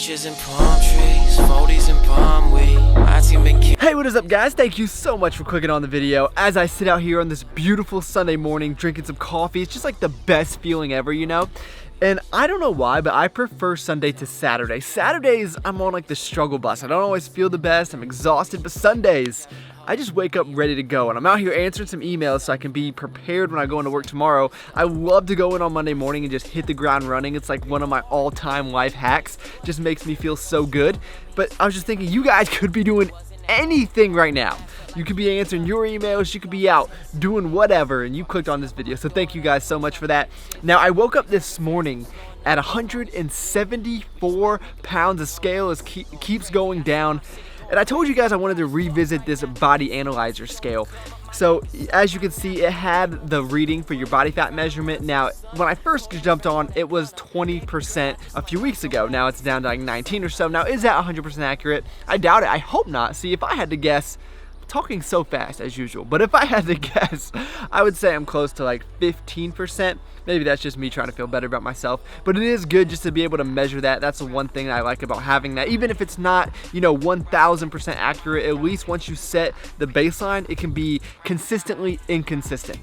Peaches and palm trees, 40s and palm weed. My team been Hey, what is up, guys? Thank you so much for clicking on the video. As I sit out here on this beautiful Sunday morning drinking some coffee, it's just like the best feeling ever, you know? And I don't know why, but I prefer Sunday to Saturday. Saturdays, I'm on like the struggle bus. I don't always feel the best. I'm exhausted, but Sundays, I just wake up ready to go. And I'm out here answering some emails so I can be prepared when I go into work tomorrow. I love to go in on Monday morning and just hit the ground running. It's like one of my all-time life hacks. Just makes me feel so good. But I was just thinking, you guys could be doing anything right now. You could be answering your emails, you could be out doing whatever, and you clicked on this video. So thank you guys so much for that. Now, I woke up this morning at 174 pounds. The scale keeps going down. And I told you guys I wanted to revisit this body analyzer scale. So as you can see, it had the reading for your body fat measurement. Now, when I first jumped on, it was 20% a few weeks ago. Now it's down to like 19 or so. Now, is that 100% accurate? I doubt it. I hope not. See, if I had to guess, talking so fast as usual, but if I had to guess, I would say I'm close to like 15%. Maybe that's just me trying to feel better about myself, but it is good just to be able to measure that. That's the one thing that I like about having that. Even if it's not, 1000% accurate, at least once you set the baseline, it can be consistently inconsistent.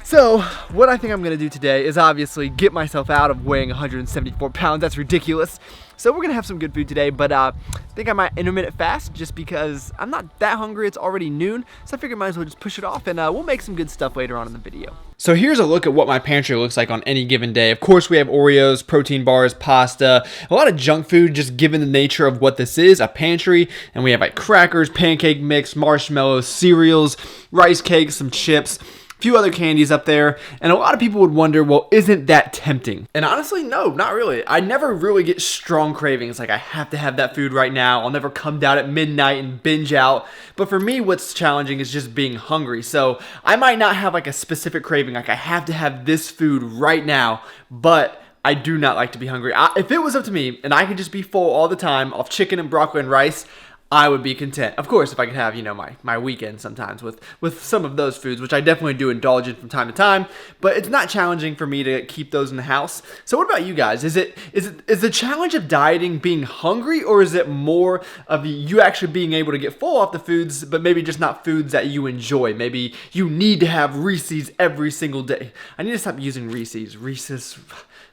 So what I think I'm gonna do today is obviously get myself out of weighing 174 pounds. That's ridiculous. So we're gonna have some good food today, but I think I might intermittent fast just because I'm not that hungry. It's already noon, so I figured I might as well just push it off, and we'll make some good stuff later on in the video. So here's a look at what my pantry looks like on any given day. Of course, we have Oreos, protein bars, pasta, a lot of junk food just given the nature of what this is, a pantry, and we have like crackers, pancake mix, marshmallows, cereals, rice cakes, some chips, few other candies up there, and a lot of people would wonder, well, isn't that tempting? And honestly, no, not really. I never really get strong cravings, like I have to have that food right now. I'll never come down at midnight and binge out. But for me, what's challenging is just being hungry. So I might not have like a specific craving, like I have to have this food right now, but I do not like to be hungry. If it was up to me and I could just be full all the time off chicken and broccoli and rice, I would be content. Of course, if I could have, my weekend sometimes with some of those foods, which I definitely do indulge in from time to time, but it's not challenging for me to keep those in the house. So what about you guys? Is the challenge of dieting being hungry, or is it more of you actually being able to get full off the foods, but maybe just not foods that you enjoy? Maybe you need to have Reese's every single day. I need to stop using Reese's. Reese's,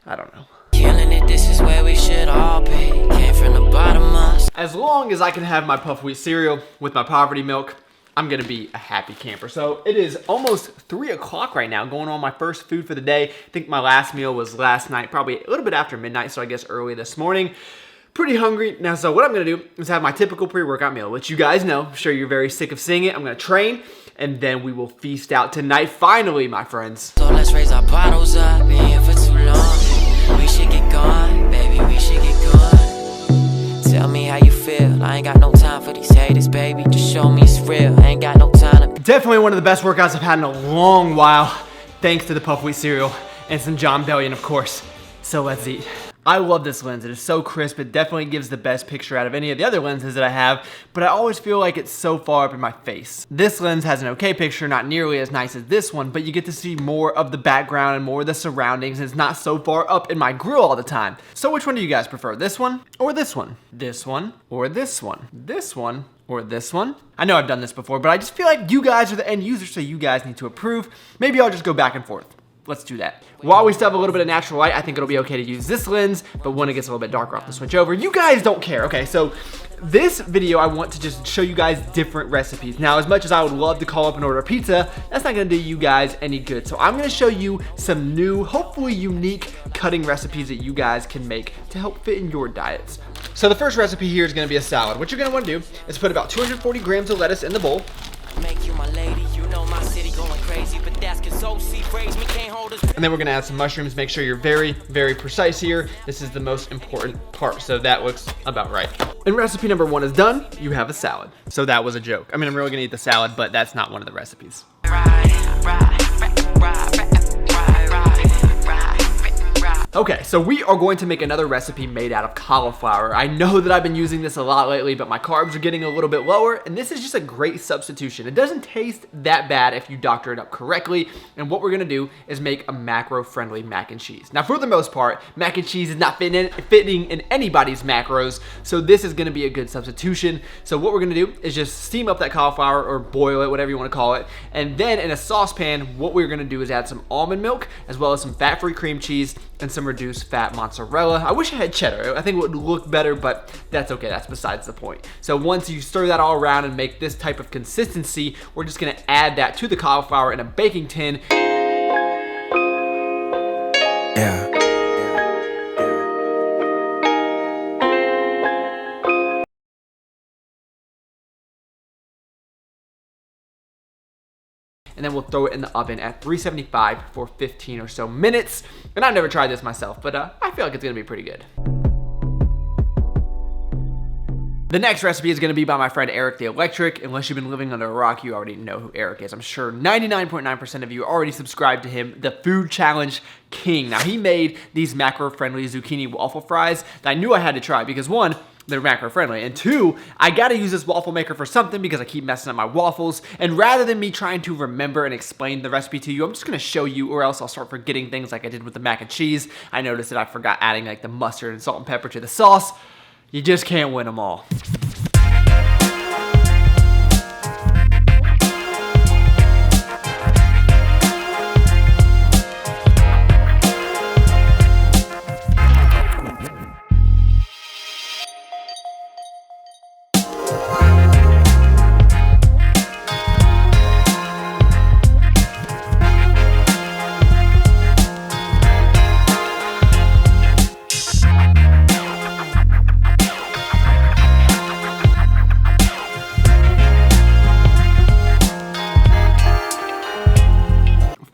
I don't know. killing it, this is where we should all be. Came from the bottom of us. As long as I can have my puff wheat cereal with my poverty milk, I'm gonna be a happy camper. So it is almost 3 o'clock right now, going on my first food for the day. I think my last meal was last night, probably a little bit after midnight, so I guess early this morning. Pretty hungry. Now, so what I'm gonna do is have my typical pre-workout meal, which you guys know. I'm sure you're very sick of seeing it. I'm gonna train, and then we will feast out tonight, finally, my friends. So let's raise our bottles up, been here for too long. We should get going, baby, we should get going. Tell me how you feel, I ain't got no time for these haters, baby. Just show me it's real, I ain't got no time to... Definitely one of the best workouts I've had in a long while, thanks to the puff wheat cereal and some John Bellion, of course. So let's eat. I love this lens. It is so crisp. It definitely gives the best picture out of any of the other lenses that I have, but I always feel like it's so far up in my face. This lens has an okay picture, not nearly as nice as this one, but you get to see more of the background and more of the surroundings. It's not so far up in my grill all the time. So which one do you guys prefer? This one or this one? This one or this one? This one or this one? I know I've done this before, but I just feel like you guys are the end users, so you guys need to approve. Maybe I'll just go back and forth. Let's do that. While we still have a little bit of natural light, I think it'll be okay to use this lens, but when it gets a little bit darker, I'll have to switch over. You guys don't care. Okay, so this video, I want to just show you guys different recipes. Now, as much as I would love to call up and order a pizza, that's not gonna do you guys any good. So I'm gonna show you some new, hopefully unique cutting recipes that you guys can make to help fit in your diets. So the first recipe here is gonna be a salad. What you're gonna wanna do is put about 240 grams of lettuce in the bowl. Make you my lady, you know my city going crazy, but that's cause OC raised me, can't hold us. And then we're gonna add some mushrooms. Make sure you're very, very precise here. This is the most important part, so that looks about right. And recipe number 1 is done. You have a salad. So that was a joke. I mean, I'm really gonna eat the salad, but that's not one of the recipes. Okay, so we are going to make another recipe made out of cauliflower. I know that I've been using this a lot lately, but my carbs are getting a little bit lower, and this is just a great substitution. It doesn't taste that bad if you doctor it up correctly, and what we're gonna do is make a macro-friendly mac and cheese. Now, for the most part, mac and cheese is not fitting in anybody's macros, so this is gonna be a good substitution. So what we're gonna do is just steam up that cauliflower, or boil it, whatever you wanna call it, and then in a saucepan, what we're gonna do is add some almond milk, as well as some fat-free cream cheese, and some reduced fat mozzarella. I wish I had cheddar. I think it would look better, but that's okay. That's besides the point. So once you stir that all around and make this type of consistency, we're just gonna add that to the cauliflower in a baking tin. Yeah. And then we'll throw it in the oven at 375 for 15 or so minutes. And I've never tried this myself, but I feel like it's gonna be pretty good. The next recipe is gonna be by my friend Erik the Electric. Unless you've been living under a rock, you already know who Erik is. I'm sure 99.9% of you already subscribed to him, the food challenge king. Now, he made these macro-friendly zucchini waffle fries that I knew I had to try because one, they're macro friendly, and two, I gotta use this waffle maker for something because I keep messing up my waffles. And rather than me trying to remember and explain the recipe to you, I'm just gonna show you, or else I'll start forgetting things like I did with the mac and cheese. I noticed that I forgot adding like the mustard and salt and pepper to the sauce. You just can't win them all.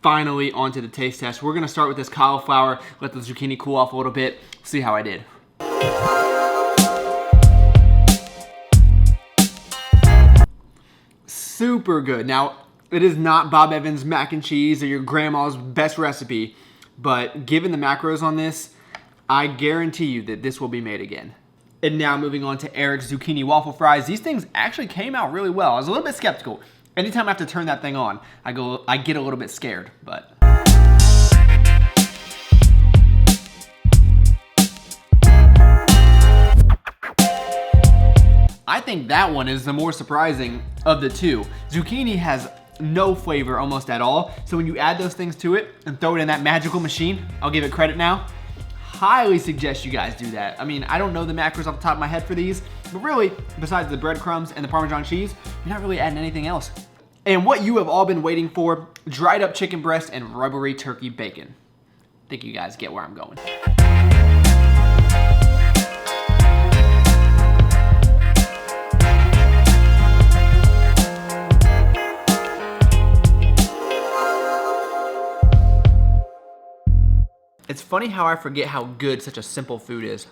Finally, onto the taste test. We're gonna start with this cauliflower, let the zucchini cool off a little bit, see how I did. Super good. Now, it is not Bob Evans mac and cheese or your grandma's best recipe, but given the macros on this, I guarantee you that this will be made again. And now moving on to Erik's zucchini waffle fries. These things actually came out really well. I was a little bit skeptical. Anytime I have to turn that thing on, I get a little bit scared, but. I think that one is the more surprising of the two. Zucchini has no flavor almost at all, so when you add those things to it and throw it in that magical machine, I'll give it credit now, highly suggest you guys do that. I mean, I don't know the macros off the top of my head for these, but really, besides the breadcrumbs and the Parmesan cheese, you're not really adding anything else. And what you have all been waiting for, dried up chicken breast and rubbery turkey bacon. I think you guys get where I'm going. It's funny how I forget how good such a simple food is.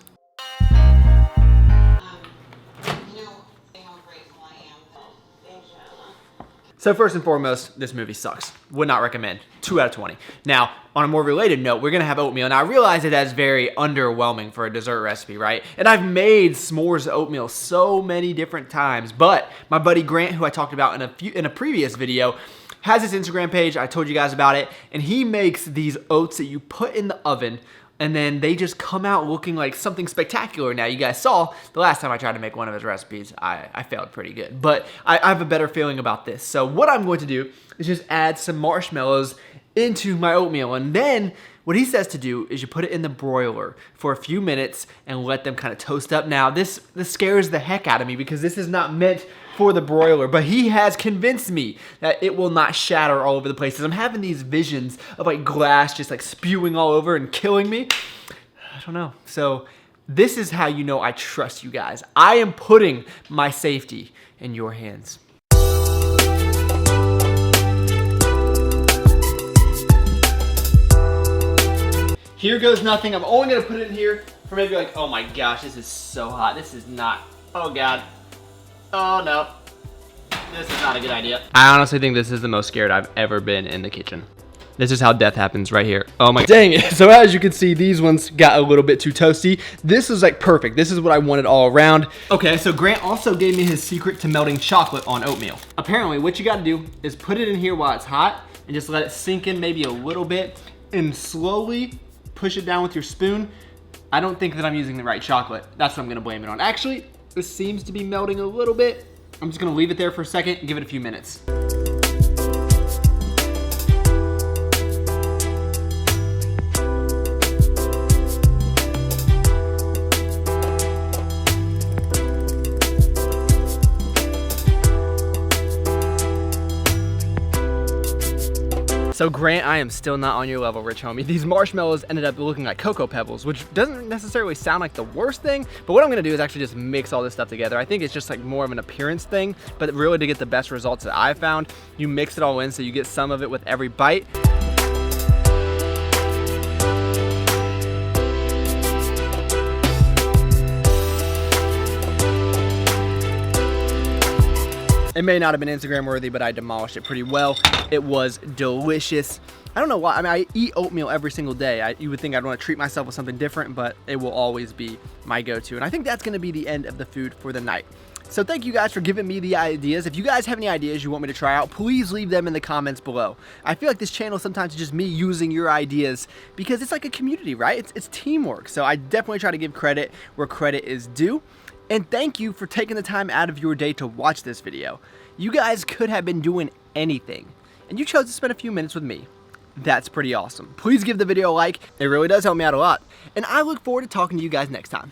So first and foremost, this movie sucks. Would not recommend. 2 out of 20. Now, on a more related note, we're gonna have oatmeal. Now I realize it as very underwhelming for a dessert recipe, right? And I've made s'mores oatmeal so many different times, but my buddy Grant, who I talked about in a previous video, has his Instagram page. I told you guys about it, and he makes these oats that you put in the oven, and then they just come out looking like something spectacular. Now, you guys saw the last time I tried to make one of his recipes, I failed pretty good, but I have a better feeling about this. So what I'm going to do is just add some marshmallows into my oatmeal, and then what he says to do is you put it in the broiler for a few minutes and let them kind of toast up. Now, this scares the heck out of me because this is not meant for the broiler, but he has convinced me that it will not shatter all over the place. I'm having these visions of like glass just like spewing all over and killing me. I don't know. So this is how you know I trust you guys. I am putting my safety in your hands. Here goes nothing. I'm only gonna put it in here for maybe like, oh my gosh, this is so hot. This is not, oh God. Oh no, this is not a good idea. I honestly think this is the most scared I've ever been in the kitchen. This is how death happens right here. Oh my, dang it. So as you can see, these ones got a little bit too toasty. This is like perfect. This is what I wanted all around. Okay, so Grant also gave me his secret to melting chocolate on oatmeal. Apparently, what you gotta do is put it in here while it's hot and just let it sink in maybe a little bit and slowly push it down with your spoon. I don't think that I'm using the right chocolate. That's what I'm gonna blame it on. Actually, this seems to be melting a little bit. I'm just gonna leave it there for a second and give it a few minutes. So Grant, I am still not on your level, rich homie. These marshmallows ended up looking like cocoa pebbles, which doesn't necessarily sound like the worst thing, but what I'm gonna do is actually just mix all this stuff together. I think it's just like more of an appearance thing, but really to get the best results that I found, you mix it all in so you get some of it with every bite. It may not have been Instagram worthy, but I demolished it pretty well. It was delicious. I don't know why. I mean, I eat oatmeal every single day. You would think I'd want to treat myself with something different, but it will always be my go-to. And I think that's going to be the end of the food for the night. So thank you guys for giving me the ideas. If you guys have any ideas you want me to try out, please leave them in the comments below. I feel like this channel sometimes is just me using your ideas because it's like a community, right? It's teamwork. So I definitely try to give credit where credit is due. And thank you for taking the time out of your day to watch this video. You guys could have been doing anything, and you chose to spend a few minutes with me. That's pretty awesome. Please give the video a like. It really does help me out a lot. And I look forward to talking to you guys next time.